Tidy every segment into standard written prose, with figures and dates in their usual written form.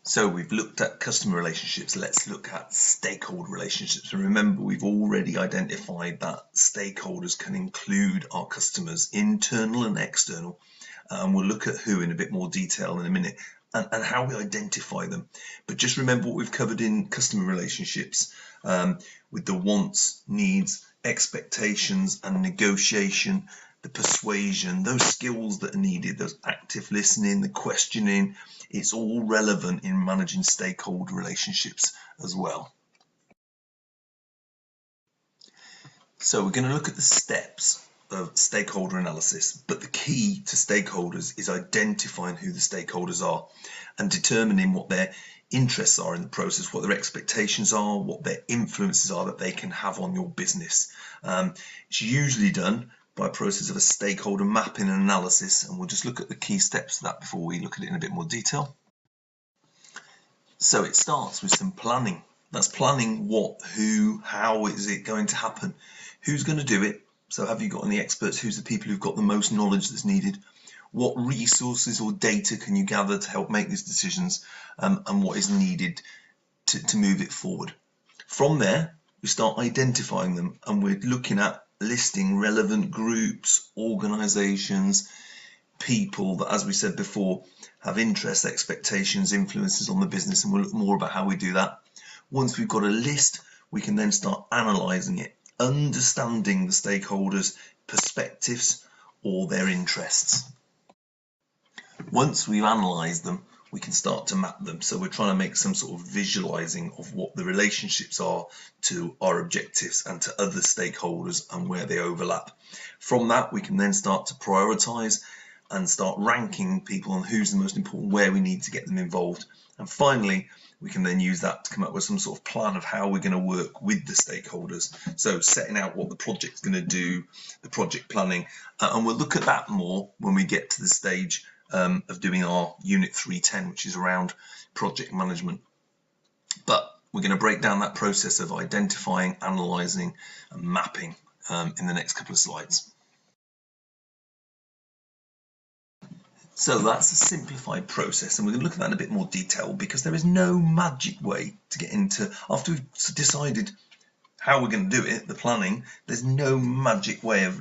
So we've looked at customer relationships. Let's look at stakeholder relationships. And remember, we've already identified that stakeholders can include our customers, internal and external. And we'll look at who in a bit more detail in a minute and how we identify them. But just remember what we've covered in customer relationships with the wants, needs, expectations and negotiation, the persuasion, those skills that are needed, those active listening, the questioning. It's all relevant in managing stakeholder relationships as well. So we're going to look at the steps of stakeholder analysis, but the key to stakeholders is identifying who the stakeholders are and determining what their interests are in the process, what their expectations are, what their influences are that they can have on your business. It's usually done by a process of a stakeholder mapping and analysis, and we'll just look at the key steps to that before we look at it in a bit more detail. So it starts with some planning. That's planning what, who, how is it going to happen? Who's going to do it? So have you got any experts? Who's the people who've got the most knowledge that's needed? What resources or data can you gather to help make these decisions, and what is needed to move it forward? From there, we start identifying them, and we're looking at listing relevant groups, organizations, people that, as we said before, have interests, expectations, influences on the business, and we'll look more about how we do that. Once we've got a list, we can then start analysing it, understanding the stakeholders' perspectives or their interests. Once we've analysed them, we can start to map them. So we're trying to make some sort of visualising of what the relationships are to our objectives and to other stakeholders and where they overlap. From that, we can then start to prioritise and start ranking people on who's the most important, where we need to get them involved. And finally, we can then use that to come up with some sort of plan of how we're going to work with the stakeholders. So setting out what the project's going to do, the project planning, and we'll look at that more when we get to the stage of doing our Unit 310, which is around project management. But we're going to break down that process of identifying, analysing and mapping in the next couple of slides. So that's a simplified process, and we're going to look at that in a bit more detail because there is no magic way to get into, after we've decided how we're going to do it, the planning, there's no magic way of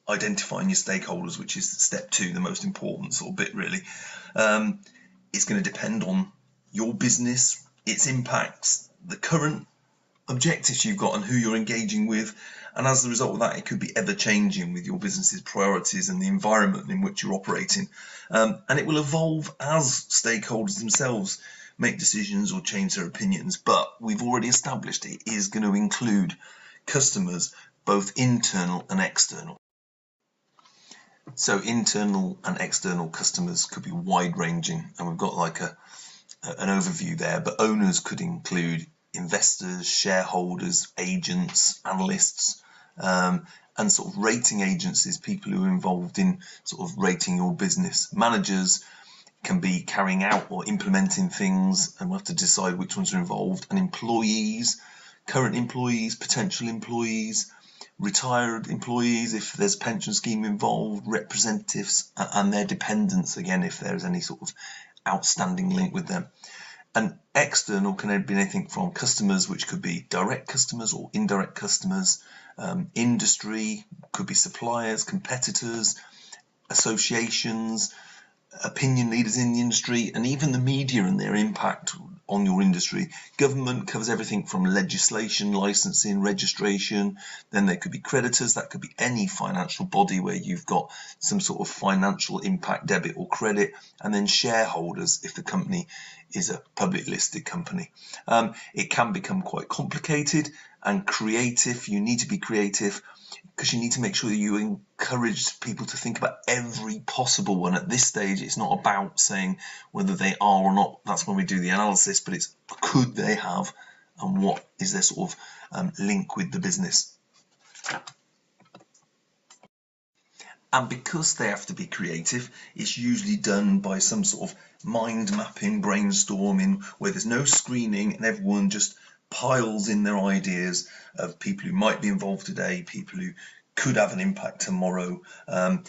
identifying your stakeholders, which is step 2, the most important sort of bit really. It's going to depend on your business, its impacts, the current objectives you've got and who you're engaging with, and as a result of that, it could be ever changing with your business's priorities and the environment in which you're operating, and it will evolve as stakeholders themselves make decisions or change their opinions. But we've already established it is going to include customers, both internal and external. So internal and external customers could be wide ranging, and we've got like an overview there, but owners could include investors, shareholders, agents, analysts, and sort of rating agencies, people who are involved in sort of rating your business. Managers can be carrying out or implementing things, and we'll have to decide which ones are involved. And employees, current employees, potential employees, retired employees if there's a pension scheme involved, representatives and their dependents, again, if there's any sort of outstanding link with them. And external can be anything from customers, which could be direct customers or indirect customers, industry, could be suppliers, competitors, associations, opinion leaders in the industry, and even the media and their impact on your industry. Government covers everything from legislation, licensing, registration. Then there could be creditors, that could be any financial body where you've got some sort of financial impact, debit or credit, and then shareholders if the company is a public listed company. It can become quite complicated and creative. You need to be creative because you need to make sure that you encourage people to think about every possible one. At this stage, it's not about saying whether they are or not. That's when we do the analysis, but it's could they have, and what is their sort of link with the business. And because they have to be creative, it's usually done by some sort of mind mapping, brainstorming, where there's no screening and everyone just piles in their ideas of people who might be involved today, people who could have an impact tomorrow, and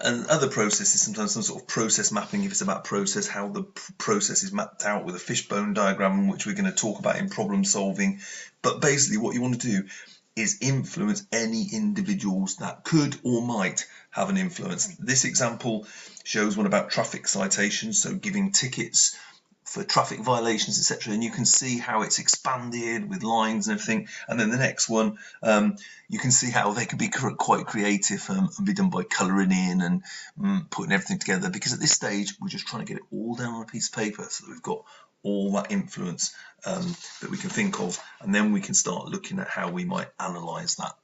And other processes, sometimes some sort of process mapping, if it's about process, how the process is mapped out with a fishbone diagram, which we're going to talk about in problem solving. But basically what you want to do is influence any individuals that could or might have an influence. This example shows one about traffic citations, so giving tickets for traffic violations, etc. And you can see how it's expanded with lines and everything. And then the next one, you can see how they can be quite creative and be done by colouring in and putting everything together. Because at this stage, we're just trying to get it all down on a piece of paper so that we've got all that influence that we can think of. And then we can start looking at how we might analyse that.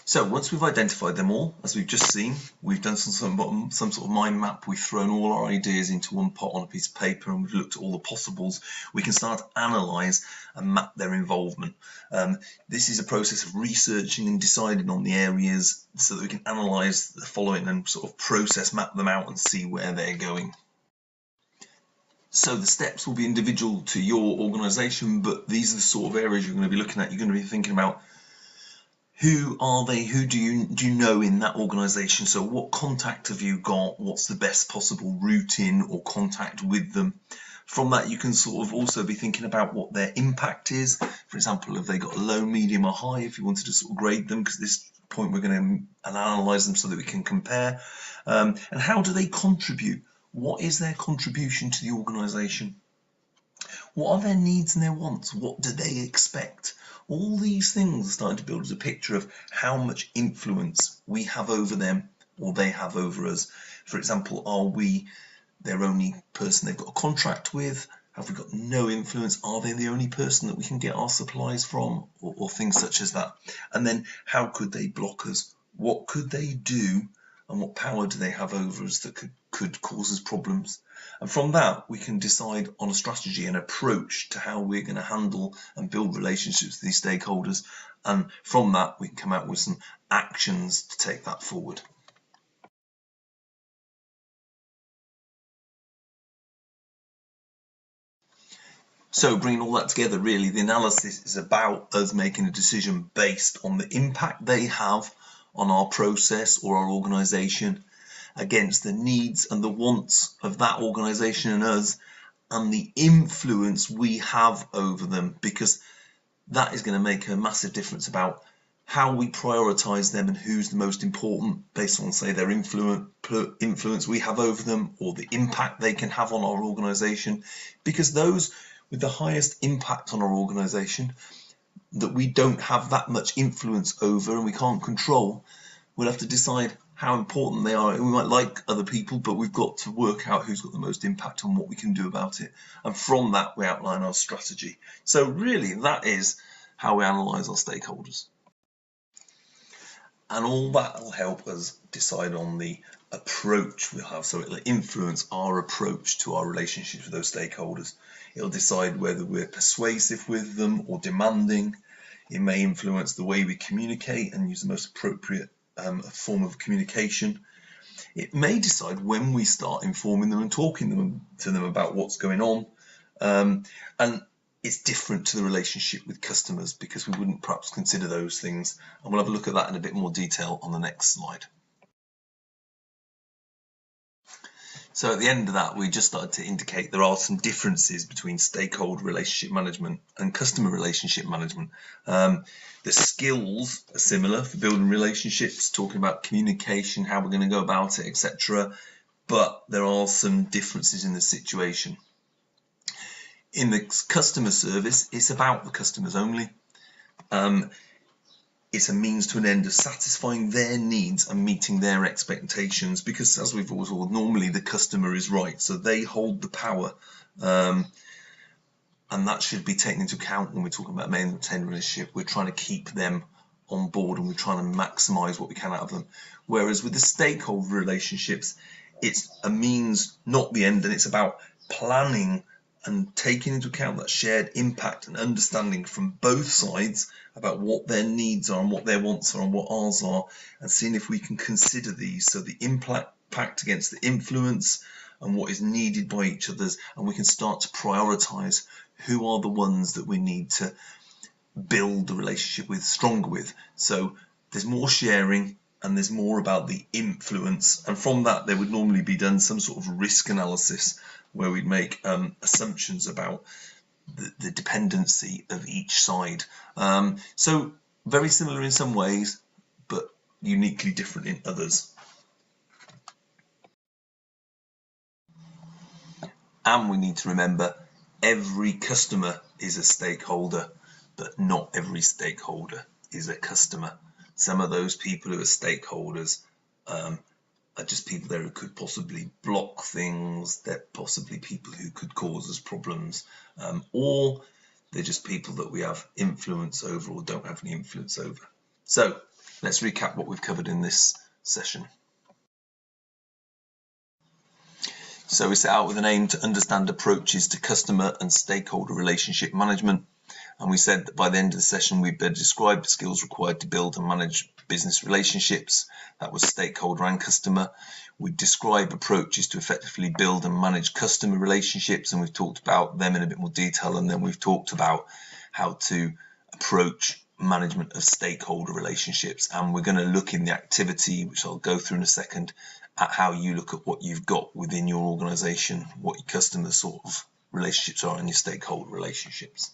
So once we've identified them all, as we've just seen, we've done some sort of mind map, we've thrown all our ideas into one pot on a piece of paper and we've looked at all the possibles, we can start to analyse and map their involvement. This is a process of researching and deciding on the areas so that we can analyse the following and sort of process map them out and see where they're going. So the steps will be individual to your organisation, but these are the sort of areas you're going to be looking at. You're going to be thinking about who are they, who do you know in that organisation? So what contact have you got? What's the best possible route in or contact with them? From that, you can sort of also be thinking about what their impact is. For example, have they got low, medium or high, if you wanted to sort of grade them, because at this point we're going to analyse them so that we can compare. And how do they contribute? What is their contribution to the organisation? What are their needs and their wants? What do they expect? All these things are starting to build us a picture of how much influence we have over them or they have over us. For example, are we their only person they've got a contract with? Have we got no influence? Are they the only person that we can get our supplies from? Or things such as that. And then how could they block us? What could they do? And what power do they have over us that could cause us problems? And from that, we can decide on a strategy and approach to how we're going to handle and build relationships with these stakeholders. And from that, we can come out with some actions to take that forward. So bringing all that together, really, the analysis is about us making a decision based on the impact they have on our process or our organisation against the needs and the wants of that organisation and us, and the influence we have over them, because that is going to make a massive difference about how we prioritise them and who's the most important based on, say, their influence we have over them or the impact they can have on our organisation. Because those with the highest impact on our organisation that we don't have that much influence over and we can't control, we'll have to decide how important they are. We might like other people, but we've got to work out who's got the most impact and what we can do about it. And from that, we outline our strategy. So really, that is how we analyse our stakeholders. And all that will help us decide on the approach we'll have. So it'll influence our approach to our relationships with those stakeholders. It'll decide whether we're persuasive with them or demanding. It may influence the way we communicate and use the most appropriate form of communication. It may decide when we start informing them and talking to them about what's going on. And it's different to the relationship with customers because we wouldn't perhaps consider those things. And we'll have a look at that in a bit more detail on the next slide. So at the end of that, we just started to indicate there are some differences between stakeholder relationship management and customer relationship management. The skills are similar for building relationships, talking about communication, how we're going to go about it, etc. But there are some differences in the situation. In the customer service, it's about the customers only. It's a means to an end of satisfying their needs and meeting their expectations, because as we've always said, normally the customer is right, so they hold the power, and that should be taken into account when we're talking about maintaining a relationship. We're trying to keep them on board and we're trying to maximize what we can out of them. Whereas with the stakeholder relationships, it's a means, not the end, and it's about planning and taking into account that shared impact and understanding from both sides about what their needs are and what their wants are and what ours are, and seeing if we can consider these. So the impact against the influence and what is needed by each other's, and we can start to prioritize who are the ones that we need to build the relationship with stronger with. So there's more sharing and there's more about the influence, and from that there would normally be done some sort of risk analysis where we'd make assumptions about the dependency of each side. So very similar in some ways, but uniquely different in others. And we need to remember every customer is a stakeholder, but not every stakeholder is a customer. Some of those people who are stakeholders are just people there who could possibly block things. They're possibly people who could cause us problems, or they're just people that we have influence over or don't have any influence over. So let's recap what we've covered in this session. So we set out with an aim to understand approaches to customer and stakeholder relationship management. And we said that by the end of the session, we'd better describe the skills required to build and manage business relationships. That was stakeholder and customer. We'd describe approaches to effectively build and manage customer relationships, and we've talked about them in a bit more detail. And then we've talked about how to approach management of stakeholder relationships. And we're going to look in the activity, which I'll go through in a second, at how you look at what you've got within your organization, what your customer sort of relationships are and your stakeholder relationships.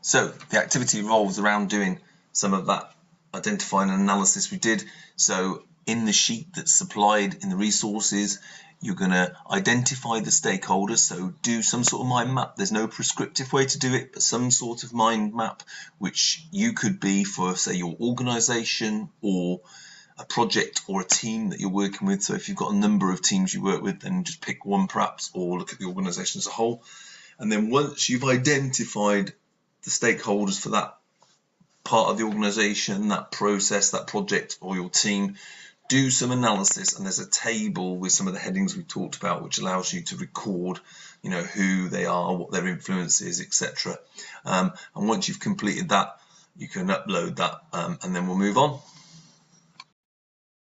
So the activity revolves around doing some of that identifying and analysis we did. So in the sheet that's supplied in the resources, you're going to identify the stakeholders, so do some sort of mind map. There's no prescriptive way to do it, but some sort of mind map, which you could be for, say, your organization or a project or a team that you're working with. So if you've got a number of teams you work with, then just pick one perhaps, or look at the organization as a whole. And then once you've identified the stakeholders for that part of the organization, that process, that project, or your team, do some analysis, and there's a table with some of the headings we talked about which allows you to record, who they are, what their influence is, etc. And once you've completed that, you can upload that, and then we'll move on.